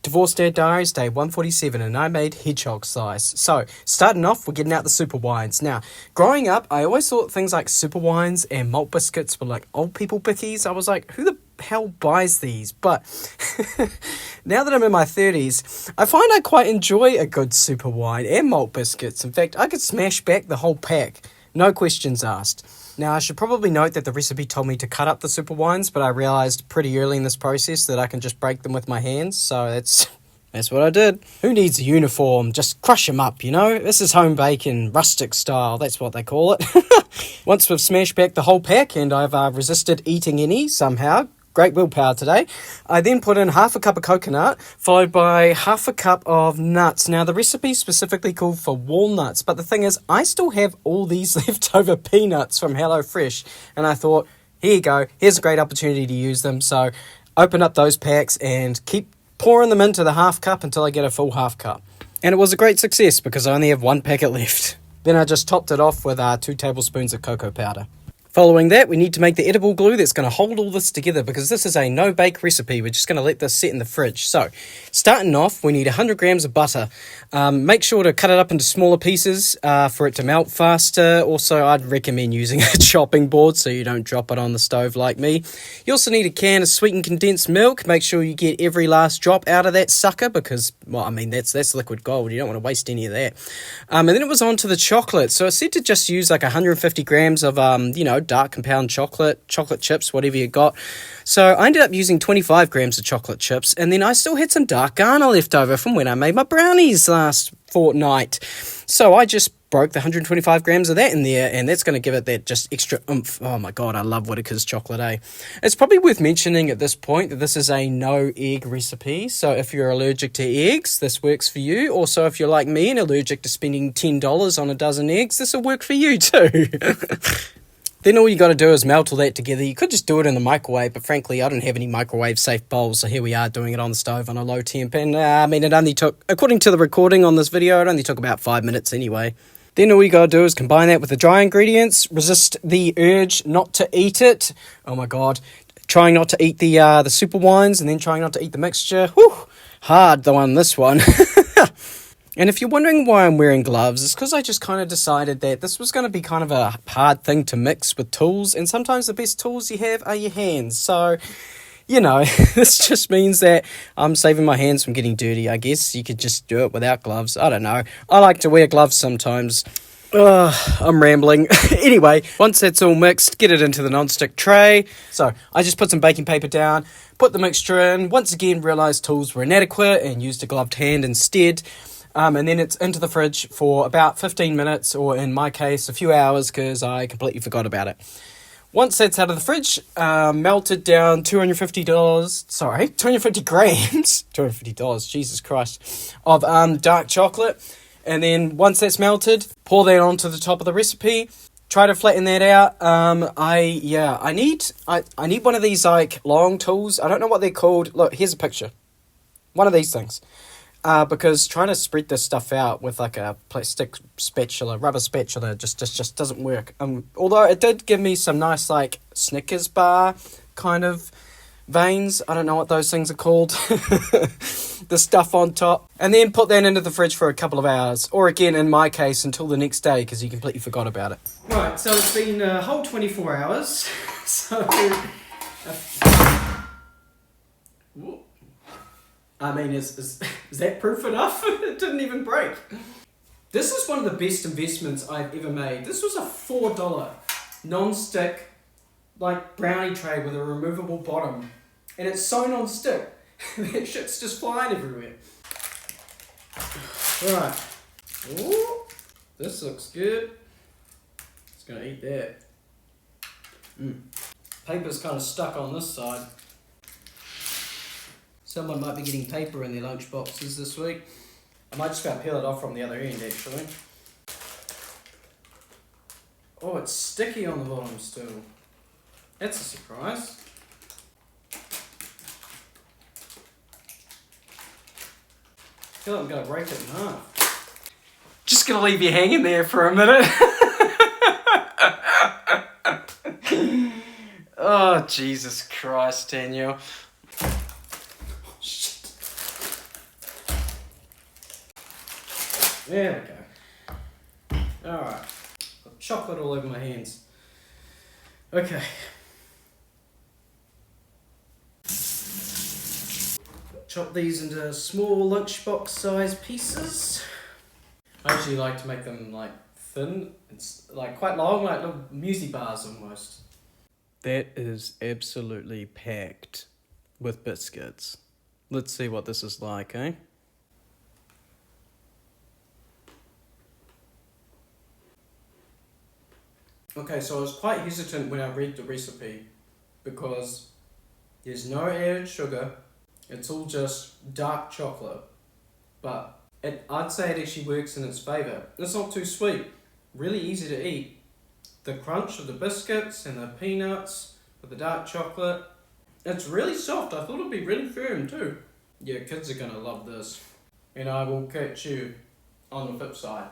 Divorced Dad Diaries, day 147, and I made Hedgehog slice. So, starting off, we're getting out the super wines. Now, growing up, I always thought things like super wines and malt biscuits were like old people bickies. I was like, who the hell buys these? But now that I'm in my 30s, I find I quite enjoy a good super wine and malt biscuits. In fact, I could smash back the whole pack, no questions asked. Now, I should probably note that the recipe told me to cut up the super wines, but I realised pretty early in this process that I can just break them with my hands, so that's what I did. Who needs a uniform? Just crush them up, you know? This is home bacon, rustic style, that's what they call it. Once we've smashed back the whole pack, and I've resisted eating any somehow, great willpower today, I then put in half a cup of coconut, followed by half a cup of nuts. Now, the recipe specifically called for walnuts, but the thing is, I still have all these leftover peanuts from HelloFresh, and I thought, here you go, here's a great opportunity to use them. So, open up those packs and keep pouring them into the half cup until I get a full half cup. And it was a great success because I only have one packet left. Then I just topped it off with 2 tablespoons of cocoa powder. Following that, we need to make the edible glue that's going to hold all this together because this is a no-bake recipe. We're just going to let this sit in the fridge. So, starting off, we need 100 grams of butter. Make sure to cut it up into smaller pieces for it to melt faster. Also, I'd recommend using a chopping board so you don't drop it on the stove like me. You also need a can of sweetened condensed milk. Make sure you get every last drop out of that sucker because, well, I mean, that's liquid gold. You don't want to waste any of that. And then it was on to the chocolate. So I said to just use like 150 grams of, dark compound chocolate chips, whatever you got. So I ended up using 25 grams of chocolate chips, and then I still had some dark Ghana left over from when I made my brownies last fortnight. So I just broke the 125 grams of that in there, and that's going to give it that just extra oomph. Oh my god, I love Whittaker's chocolate, eh? It's probably worth mentioning at this point that this is a no egg recipe, so if you're allergic to eggs, this works for you. Also, if you're like me and allergic to spending $10 on a dozen eggs, this will work for you too. Then all you got to do is melt all that together. You could just do it in the microwave, but frankly, I don't have any microwave-safe bowls, so here we are doing it on the stove on a low temp. And, it only took, according to the recording on this video, it only took about 5 minutes anyway. Then all you got to do is combine that with the dry ingredients, resist the urge not to eat it. Oh my god. Trying not to eat the super wines, and then trying not to eat the mixture. Whew, hard, though, on this one. And if you're wondering why I'm wearing gloves, it's because I just kind of decided that this was going to be kind of a hard thing to mix with tools, and sometimes the best tools you have are your hands. So, this just means that I'm saving my hands from getting dirty, I guess. You could just do it without gloves. I don't know. I like to wear gloves sometimes. I'm rambling. Anyway, once that's all mixed, get it into the non-stick tray. So, I just put some baking paper down, put the mixture in, once again realised tools were inadequate and used a gloved hand instead. And then it's into the fridge for about 15 minutes, or in my case, a few hours, because I completely forgot about it. Once that's out of the fridge, melted down $250 grams, $250, Jesus Christ, of dark chocolate. And then once that's melted, pour that onto the top of the recipe. Try to flatten that out. I need one of these like long tools. I don't know what they're called. Look, here's a picture. One of these things. Because trying to spread this stuff out with like a plastic spatula, rubber spatula, just doesn't work. Although it did give me some nice like Snickers bar kind of veins. I don't know what those things are called. The stuff on top. And then put that into the fridge for a couple of hours. Or again, in my case, until the next day, because you completely forgot about it. Right, so it's been a whole 24 hours. So... I mean, is that proof enough? It didn't even break. This is one of the best investments I've ever made. This was a $4 non-stick like brownie tray with a removable bottom. And it's so non-stick. That shit's just flying everywhere. Right. Ooh, this looks good. It's gonna eat that. Paper's kind of stuck on this side. Someone might be getting paper in their lunch boxes this week. I might just about peel it off from the other end, actually. Oh, it's sticky on the bottom still. That's a surprise. I feel like I'm going to break it in half. Just going to leave you hanging there for a minute. Oh, Jesus Christ, Daniel. There we go. Alright. Got chocolate all over my hands. Okay. Chop these into small lunchbox size pieces. I actually like to make them like thin. It's like quite long, like little muesli bars almost. That is absolutely packed with biscuits. Let's see what this is like, eh? Okay, so I was quite hesitant when I read the recipe because there's no added sugar. It's all just dark chocolate. But I'd say it actually works in its favour. It's not too sweet. Really easy to eat. The crunch of the biscuits and the peanuts with the dark chocolate. It's really soft. I thought it'd be really firm too. Yeah, kids are gonna love this. And I will catch you on the flip side.